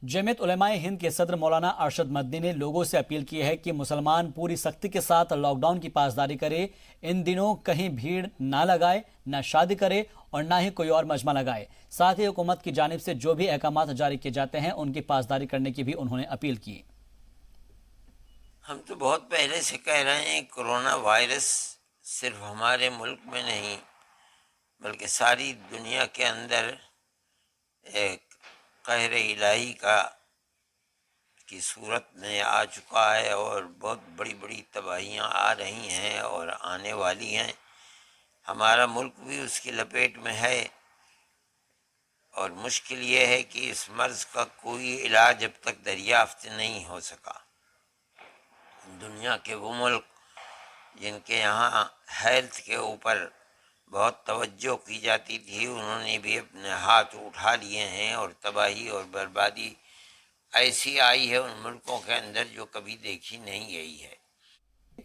जमीयत उलेमाए हिंद के सदर मौलाना अरशद मदनी ने लोगों से अपील की है कि मुसलमान पूरी सख्ती के साथ लॉकडाउन की पासदारी करे। इन दिनों कहीं भीड़ ना लगाए, ना शादी करे और ना ही कोई और मजमा लगाए। साथ ही हुकूमत की जानिब से जो भी अहकामात जारी किए जाते हैं उनकी पासदारी करने की भी उन्होंने अपील की। हम तो बहुत पहले से कह रहे हैं कोरोना वायरस सिर्फ हमारे मुल्क में नहीं बल्कि सारी दुनिया के अंदर एक कहर इलाही की सूरत में आ चुका है और बहुत बड़ी बड़ी तबाहियाँ आ रही हैं और आने वाली हैं। हमारा मुल्क भी उसकी लपेट में है और मुश्किल ये है कि इस मर्ज़ का कोई इलाज अब तक दरियाफ्त नहीं हो सका। दुनिया के वो मुल्क जिनके यहाँ हेल्थ के ऊपर बहुत तवज्जो की जाती थी उन्होंने भी अपने हाथ उठा लिए हैं और तबाही और बर्बादी ऐसी आई है उन मुल्कों के अंदर जो कभी देखी नहीं गई है।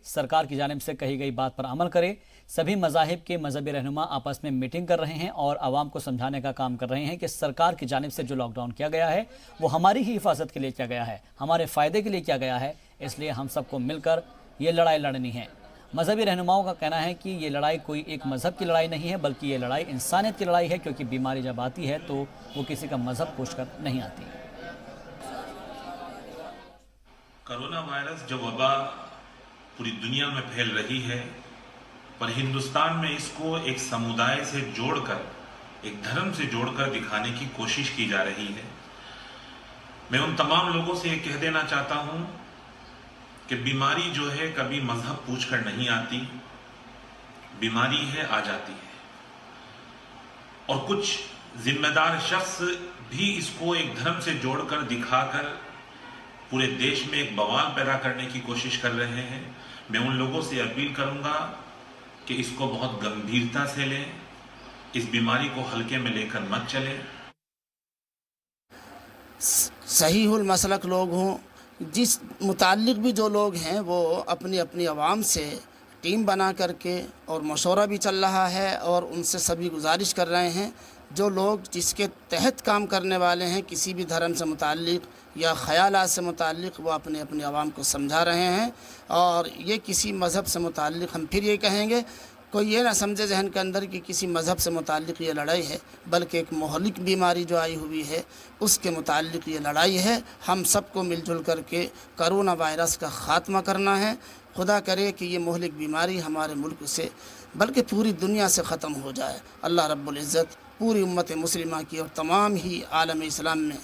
सरकार की जानिब से कही गई बात पर अमल करे। सभी मज़ाहिब के मजहबी रहनुमा आपस में मीटिंग कर रहे हैं और आवाम को समझाने का काम कर रहे हैं कि सरकार की जानिब से जो लॉकडाउन किया गया है वो हमारी ही हिफाजत के लिए किया गया है, हमारे फ़ायदे के लिए किया गया है। इसलिए हम सबको मिलकर ये लड़ाई लड़नी है। मजहबी रहनुमाओं का कहना है कि ये लड़ाई कोई एक मज़हब की लड़ाई नहीं है बल्कि ये लड़ाई इंसानियत की लड़ाई है, क्योंकि बीमारी जब आती है तो वो किसी का मज़हब पूछकर नहीं आती। कोरोना वायरस जो वबा पूरी दुनिया में फैल रही है, पर हिंदुस्तान में इसको एक समुदाय से जोड़कर, एक धर्म से जोड़कर दिखाने की कोशिश की जा रही है। मैं उन तमाम लोगों से ये कह देना चाहता हूं कि बीमारी जो है कभी मजहब पूछकर नहीं आती, बीमारी है आ जाती है और कुछ जिम्मेदार शख्स भी इसको एक धर्म से जोड़कर दिखाकर पूरे देश में एक बवाल पैदा करने की कोशिश कर रहे हैं। मैं उन लोगों से अपील करूंगा कि इसको बहुत गंभीरता से लें, इस बीमारी को हल्के में लेकर मत चलें। सहीहुल मसलक लोग हों, जिस मुताल्लिक़ भी जो लोग हैं वो अपनी अपनी आवाम से टीम बना करके और मशवरा भी चल रहा है और उनसे सभी गुजारिश कर रहे हैं जो लोग जिसके तहत काम करने वाले हैं किसी भी धर्म से मुताल्लिक़ या ख़यालात से मुताल्लिक़ वो अपने अपनी आवाम को समझा रहे हैं। और ये किसी मज़हब से मुताल्लिक़ हम फिर ये कहेंगे कोई ये ना समझे जहन के अंदर कि किसी मज़हब से मुताल्लिक़ ये लड़ाई है, बल्कि एक मुहलिक बीमारी जो आई हुई है उसके मुताल्लिक़ ये लड़ाई है। हम सबको मिलजुल करके कोरोना वायरस का ख़ात्मा करना है। खुदा करे कि ये मुहलिक बीमारी हमारे मुल्क से बल्कि पूरी दुनिया से ख़त्म हो जाए। अल्लाह रब्बुल इज़्ज़त पूरी उम्मत मुस्लिमा की और तमाम ही आलम इस्लाम में